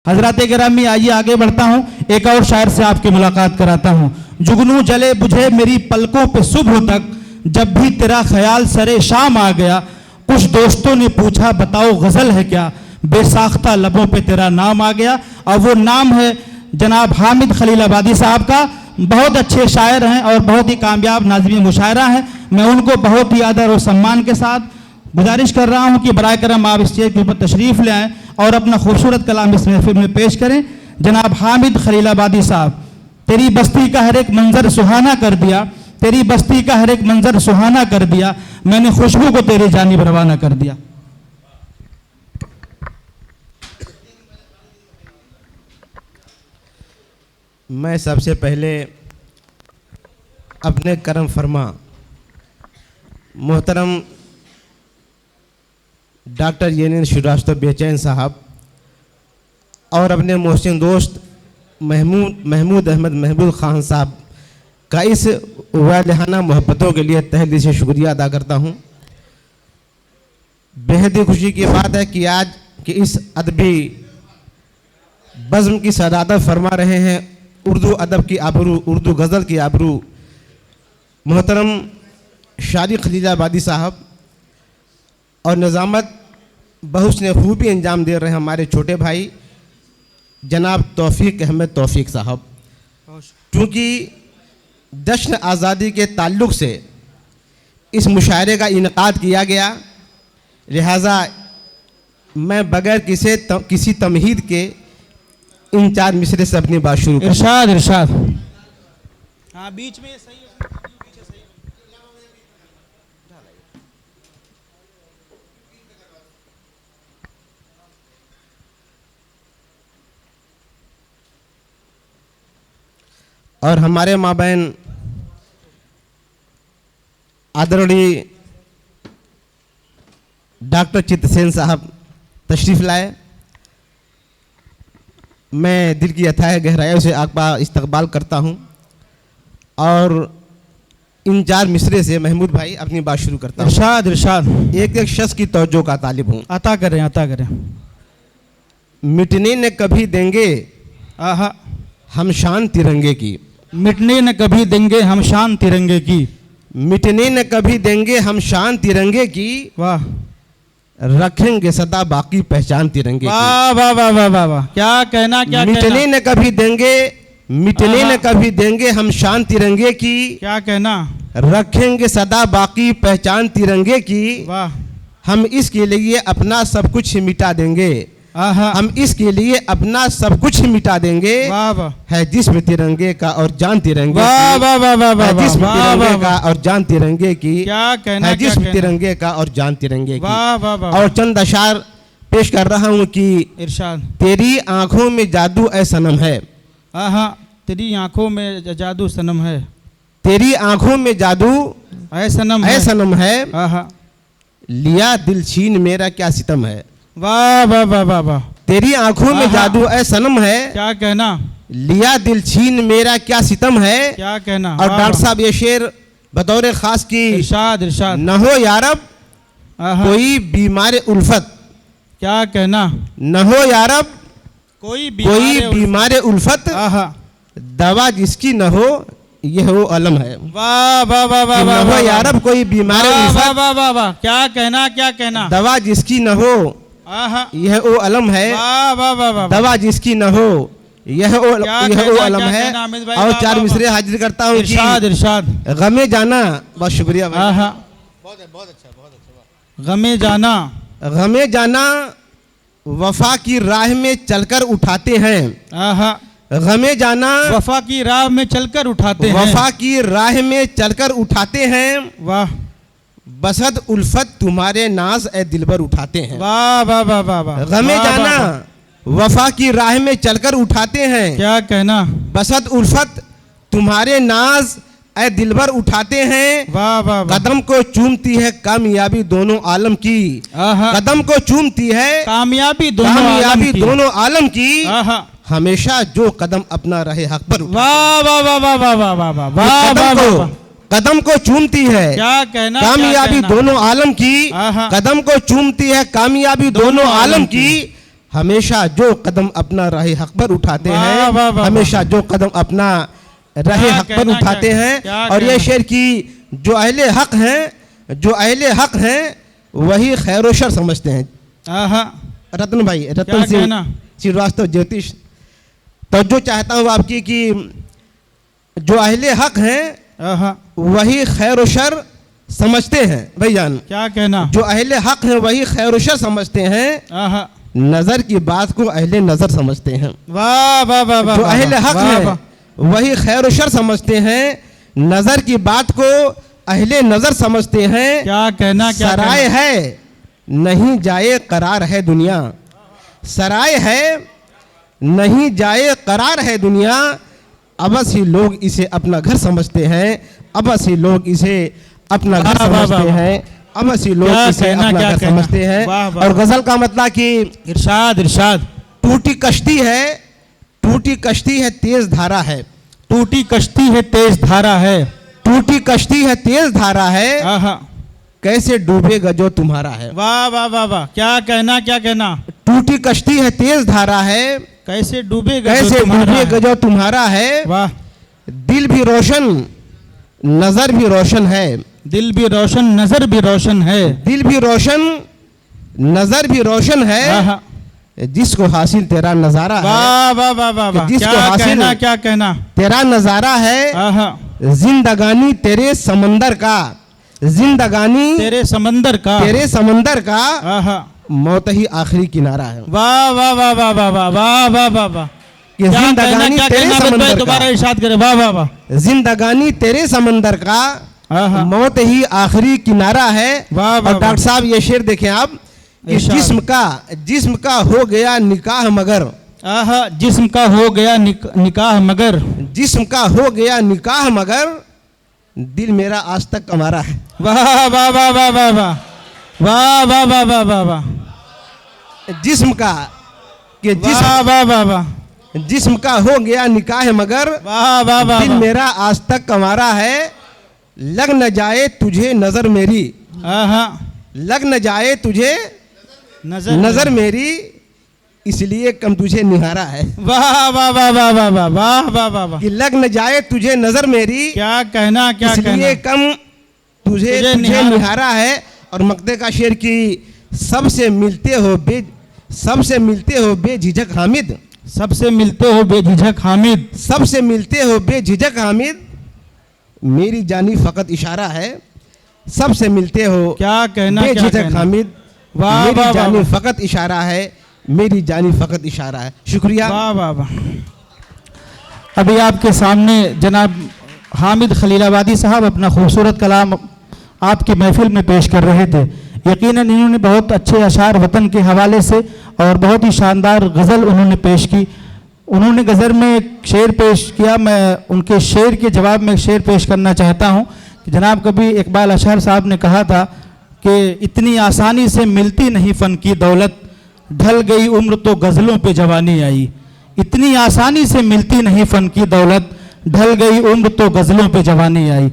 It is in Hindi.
हजरात गिरामी, आइए आगे बढ़ता हूँ, एक और शायर से आपकी मुलाकात कराता हूँ। जुगनू जले बुझे मेरी पलकों पे सुबह तक, जब भी तेरा ख्याल सरे शाम आ गया। कुछ दोस्तों ने पूछा बताओ गजल है क्या, बेसाख्ता लबों पे तेरा नाम आ गया। और वो नाम है जनाब हामिद खलीलाबादी साहब का। बहुत अच्छे शायर हैं और बहुत ही कामयाब नाज़िम मुशायरा हैं। मैं उनको बहुत ही आदर और सम्मान के साथ गुजारिश कर रहा हूं कि बराए करम आप स्टेज के ऊपर तशरीफ़ ले आएँ और अपना खूबसूरत कलाम इस महफिल में पेश करें। जनाब हामिद खलीलाबादी साहब, तेरी बस्ती का हर एक मंजर सुहाना कर दिया, तेरी बस्ती का हर एक मंजर सुहाना कर दिया, मैंने खुशबू को तेरी जानिब रवाना कर दिया। मैं सबसे पहले अपने करम फरमा मोहतरम डॉक्टर येनिन श्रीवास्तव बेचैन साहब और अपने मोहसिन दोस्त महमूद अहमद महबूब खान साहब का इस वालिहाना मोहब्बतों के लिए तहे दिल से शुक्रिया अदा करता हूँ। बेहद ही खुशी की बात है कि आज के इस अदबी बज़्म की सदारत फरमा रहे हैं उर्दू अदब की आबरू, उर्दू गज़ल की आबरू मोहतरम शारी खलीलाबादी साहब, और निज़ामत बहुस्न खूबी अंजाम दे रहे हैं हमारे छोटे भाई जनाब तौफीक अहमद तौफीक साहब। क्योंकि जश्न आज़ादी के ताल्लुक़ से इस मुशायरे का इनक़ाद किया गया, लिहाजा मैं बगैर किसी तमहीद के इन चार मिसरे से अपनी बात शुरू करूं। इरशाद। हाँ, बीच में सही है। और हमारे माबैन आदरणीय डॉक्टर चित्रसेन साहब तशरीफ़ लाए। मैं दिल की अथाह गहराइयों से आपका इस्तकबाल करता हूं और इन चार मिसरे से महमूद भाई अपनी बात शुरू करता हूं। इरशाद। एक एक शख्स की तवज्जो का तालिब हूं। अता करें। मिटने न कभी देंगे आहा हम शान तिरंगे की, मिटने न कभी देंगे हम शान तिरंगे की, मिटने न कभी देंगे हम शान तिरंगे की, वाह, रखेंगे सदा बाकी पहचान तिरंगे की। वाह वाह वाह वाह वाह वाह, क्या कहना, क्या मिटने न कभी देंगे, मिटने न कभी देंगे हम शान तिरंगे की, क्या कहना, रखेंगे सदा बाकी पहचान तिरंगे की। वाह, हम इसके लिए अपना सब कुछ मिटा देंगे, आहा, हम इसके लिए अपना सब कुछ मिटा देंगे। वाह वाह, है जिस्म तिरंगे का और जान तिरंगे वाह की, वाह वाह वाह वाह, है जिस्म तिरंगे का और जान तिरंगे की, क्या कहना, है जिस्म तिरंगे का और जान तिरंगे की। वाह वाह वाह। और चंद अशार पेश कर रहा हूँ कि इरशाद। तेरी आंखों में जादू ऐ सनम है, आहा, तेरी आंखों में जादू सनम है, तेरी आंखों में जादू ऐ सनम ऐ सनम है, आहा, लिया दिल छीन मेरा क्या सितम है। वाह वाह वाह वाह वाह, तेरी आंखों में जादू ऐ सनम है, क्या कहना, लिया दिल छीन मेरा क्या सितम है। क्या कहना। और डॉक्टर साहब ये शेर बतौर खास की इरशाद। न हो यारब कोई बीमार उल्फत, क्या कहना, न हो यारब कोई बीमार उल्फत, आहा, दवा जिसकी न हो यह वो अलम है। वाह वाह वाह वाह, न हो यारब कोई बीमार उल्फत, वाह वाह वाह वाह, क्या कहना, क्या कहना, दवा जिसकी न हो आहा, यह वो अलम है। वाह वाह वाह वाह, दवा जिसकी न हो यह वो अलम है। और चार मिसरे हाजिर करता हूँ। इरशाद। गमे जाना, बहुत शुक्रिया भाई, आहा, बहुत अच्छा। गमे जाना, गमे जाना वफा की राह में चलकर उठाते हैं, आहा, गमे जाना वफा की राह में चलकर उठाते हैं, वफा की राह में चलकर उठाते हैं। वाह, बसद उल्फत तुम्हारे नाज ए दिलबर उठाते हैं। वाह वाह वाह वाह वाह, गमे जाना वफा की राह में चलकर उठाते हैं, क्या कहना, बसद उल्फत तुम्हारे नाज ए दिलबर उठाते हैं। वाह वाह, कदम को चूमती है कामयाबी दोनों आलम की, कदम को चूमती है कामयाबी दोनों आलम की, आहा, हमेशा जो कदम अपना रहे हक पर। वाह वाह वाह वाह वाह वाह वाह वाह वाह, कदम को चूमती है क्या कहना, कामयाबी दोनों आलम की, कदम को चूमती है कामयाबी दोनों आलम की, हमेशा जो कदम अपना राह हक पर उठाते वाह, हैं, वाह, वाह, हमेशा जो कदम अपना राह क्या हक पर कहना, उठाते क्या हैं। और ये कहना। शेर की जो अहले हक हैं, जो अहले हक हैं वही खैर व शर समझते हैं। आहा, रतन भाई, क्या रतन सिंह कहना। श्रीवास्तव ज्योतिष, तो जो चाहता हूँ आपकी कि जो अहले हक हैं आहा, वही खैर व शर समझते हैं भाईजान। क्या कहना। जो अहले हक हैं वही खैर व शर समझते हैं, आहा, नजर की बात को अहले नजर समझते हैं। वाह वाह वाह वाह, जो अहले हक वाह, हैं वाह। वही खैर व शर समझते हैं, नजर की बात को अहले नजर समझते हैं। क्या कहना, क्या सराय कहना। है नहीं जाए करार है दुनिया, सराय है नहीं जाए करार है दुनिया, अबस ही लोग इसे अपना घर समझते हैं, अबस ही लोग इसे अपना घर वाह, वाह, समझते वाह। हैं, अबस ही लोग क्या इसे कहना, अपना क्या घर कहना। समझते हैं। वाह, वाह, और वाह। गजल का मतलब कि इरशाद इरशाद। टूटी कश्ती है, टूटी कश्ती है तेज धारा है, टूटी कश्ती है तेज धारा है। टूटी कश्ती है तेज धारा है, आहा, कैसे डूबेगा जो तुम्हारा है। वाह वाह वाह वाह, क्या कहना, क्या कहना। टूटी कश्ती है तेज धारा है, कैसे डूबेगा जो कैसे तुम्हारा डूबेगा है। जो तुम्हारा है। वाह, दिल भी रोशन नजर भी रोशन है, दिल भी रोशन नजर भी रोशन है। दिल भी रोशन नजर भी रोशन है, आहा, जिसको हासिल तेरा नजारा है, वाह वाह वाह वाह वाह, कि जिसको क्या हासिल- कहना, क्या कहना। तेरा नजारा है। आहा, जिंदगानी तेरे समंदर का, जिंदगानी तेरे समंदर का। तेरे समंदर का, आहा, मौत ही आखिरी किनारा है। वाह वाह वाह वाह वाह वाह वाह वाह वाह वाह। कि क्या कहना, जिंदगानी क्या तेरे कहना। अमित भाई, समंदर दोबारा का, इरशाद करे। वाह वाह वाह। जिंदगानी तेरे समंदर का, आहा, मौत ही आखिरी किनारा है। वाह, वाह, और डॉक्टर साहब ये शेर देखें आप कि इरशाद। जिस्म का हो गया निकाह मगर, आहा, जिस्म का हो गया निकाह मगर, जिस्म का हो गया निकाह मगर, दिल मेरा आज तक कमारा है। वाह वाह वाह वाह वाह वाह, वाह वाह वाह वाह वाह वाह, जिस्म का कि वाह वाह वाह वाह, जिस्म का हो गया निकाह मगर, वाह वाह वाह दिल वाह। मेरा आज तक कमारा है। लग न जाए तुझे नजर मेरी, आहा, लग न जाए तुझे नजर मेरी, इसलिए कम तुझे निहारा है। वाह वाह वाह वाह वाह वाह, वाह वाह वाह वाह। कि लग न जाए तुझे नजर मेरी, क्या कहना, क्या इसलिए कहना। कम तुझे तुझे तुझे निहारा। निहारा है। और मक्ते का शेर की सबसे मिलते हो बेझिझक हामिद, सबसे मिलते हो बेझिझक हामिद, सबसे मिलते हो बेझिझक हामिद, मेरी जानी फकत इशारा है। सबसे मिलते हो क्या कहना, क्या बेझिझक कहना। हामिद, वाह, मेरी वाह, वाह, जानी वाह। फकत इशारा है, मेरी जानी फकत इशारा है। शुक्रिया। वाह वाह वाह। अभी आपके सामने जनाब हामिद खलीलाबादी साहब अपना खूबसूरत कलाम आपकी महफिल में पेश कर रहे थे। यकीनन इन्होंने बहुत अच्छे अशार वतन के हवाले से और बहुत ही शानदार गज़ल उन्होंने पेश की। उन्होंने गज़ल में एक शेर पेश किया, मैं उनके शेर के जवाब में एक शेर पेश करना चाहता हूँ कि जनाब कभी इकबाल अशहर साहब ने कहा था कि इतनी आसानी से मिलती नहीं फ़न की दौलत, ढल गई उम्र तो गज़लों पे जवानी आई। इतनी आसानी से मिलती नहीं फ़न की दौलत, ढल गई उम्र तो गज़लों पे जवानी आई।